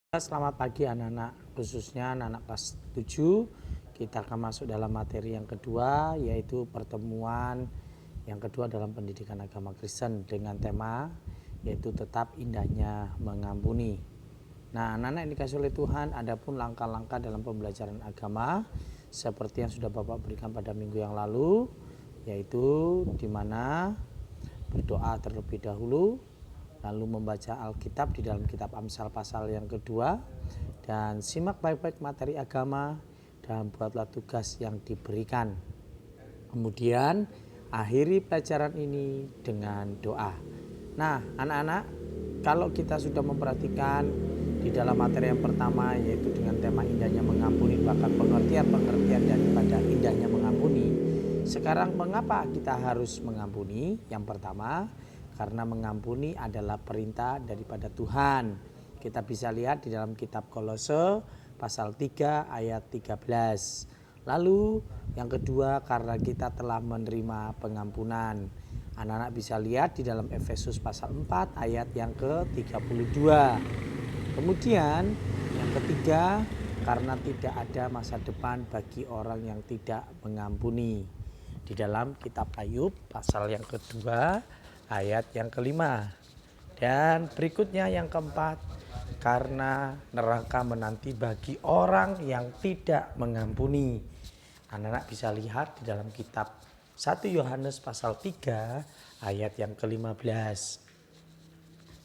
Selamat pagi anak-anak, khususnya anak-anak kelas 7. Kita akan masuk dalam materi yang kedua, yaitu pertemuan yang kedua dalam pendidikan agama Kristen dengan tema yaitu tetap indahnya mengampuni. Nah, anak-anak yang dikasih oleh Tuhan, ada pun langkah-langkah dalam pembelajaran agama seperti yang sudah Bapak berikan pada minggu yang lalu, yaitu di mana berdoa terlebih dahulu, lalu membaca Alkitab di dalam kitab Amsal pasal yang kedua, dan simak baik-baik materi agama dan buatlah tugas yang diberikan. Kemudian akhiri pelajaran ini dengan doa. Nah, anak-anak, kalau kita sudah memperhatikan di dalam materi yang pertama, yaitu dengan tema indahnya mengampuni, bahkan pengertian-pengertian daripada indahnya mengampuni. Sekarang mengapa kita harus mengampuni? Yang pertama, karena mengampuni adalah perintah daripada Tuhan. Kita bisa lihat di dalam kitab Kolose pasal 3 ayat 13. Lalu yang kedua, karena kita telah menerima pengampunan. Anak-anak bisa lihat di dalam Efesus pasal 4 ayat yang ke-32. Kemudian yang ketiga, karena tidak ada masa depan bagi orang yang tidak mengampuni. Di dalam kitab Ayub pasal yang kedua ayat yang kelima. Dan berikutnya yang keempat, karena neraka menanti bagi orang yang tidak mengampuni. Anak-anak bisa lihat di dalam kitab 1 Yohanes pasal 3 ayat yang ke-15.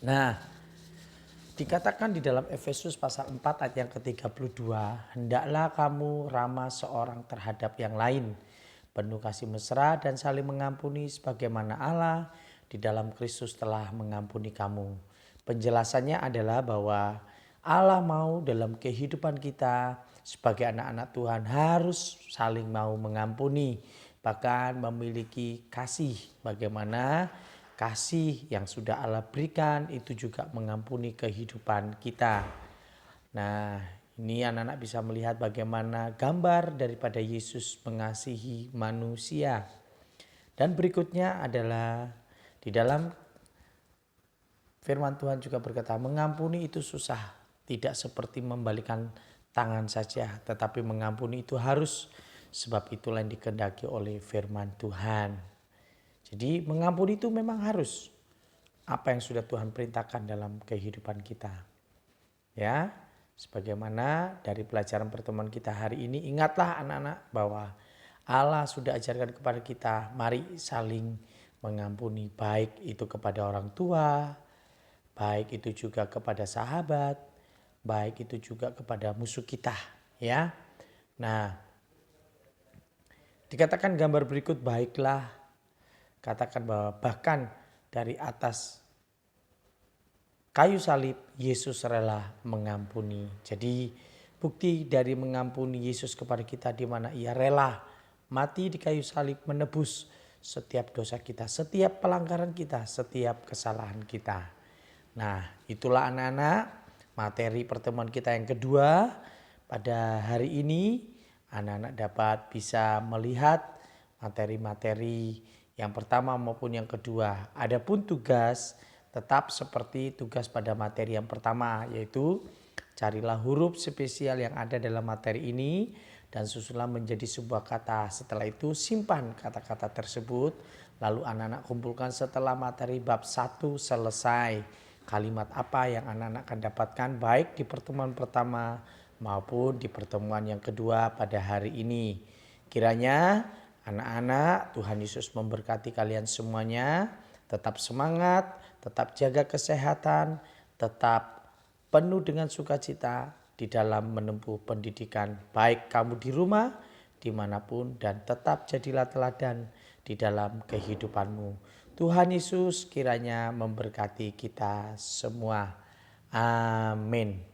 Nah, dikatakan di dalam Efesus pasal 4 ayat yang ke-32, hendaklah kamu ramah seorang terhadap yang lain, penuh kasih mesra dan saling mengampuni sebagaimana Allah di dalam Kristus telah mengampuni kamu. Penjelasannya adalah bahwa Allah mau dalam kehidupan kita sebagai anak-anak Tuhan harus saling mau mengampuni, bahkan memiliki kasih. Bagaimana kasih yang sudah Allah berikan itu juga mengampuni kehidupan kita. Nah, ini anak-anak bisa melihat bagaimana gambar daripada Yesus mengasihi manusia. Dan berikutnya adalah di dalam firman Tuhan juga berkata, mengampuni itu susah, tidak seperti membalikan tangan saja, tetapi mengampuni itu harus, sebab itulah yang dikehendaki oleh firman Tuhan. Jadi mengampuni itu memang harus, apa yang sudah Tuhan perintahkan dalam kehidupan kita. Ya, sebagaimana dari pelajaran pertemuan kita hari ini, ingatlah anak-anak bahwa Allah sudah ajarkan kepada kita, mari saling mengampuni, baik itu kepada orang tua, baik itu juga kepada sahabat, baik itu juga kepada musuh kita, ya. Nah, dikatakan gambar berikut, baiklah, katakan bahwa bahkan dari atas kayu salib Yesus rela mengampuni. Jadi bukti dari mengampuni Yesus kepada kita di mana ia rela mati di kayu salib menebus setiap dosa kita, setiap pelanggaran kita, setiap kesalahan kita. Nah, itulah anak-anak materi pertemuan kita yang kedua pada hari ini. Anak-anak dapat bisa melihat materi-materi yang pertama maupun yang kedua. Adapun tugas tetap seperti tugas pada materi yang pertama, yaitu carilah huruf spesial yang ada dalam materi ini dan susunlah menjadi sebuah kata. Setelah itu simpan kata-kata tersebut. Lalu anak-anak kumpulkan setelah materi bab 1 selesai. Kalimat apa yang anak-anak akan dapatkan baik di pertemuan pertama maupun di pertemuan yang kedua pada hari ini. Kiranya anak-anak Tuhan Yesus memberkati kalian semuanya. Tetap semangat, tetap jaga kesehatan, tetap penuh dengan sukacita di dalam menempuh pendidikan, baik kamu di rumah, dimanapun, dan tetap jadilah teladan di dalam kehidupanmu. Tuhan Yesus kiranya memberkati kita semua. Amin.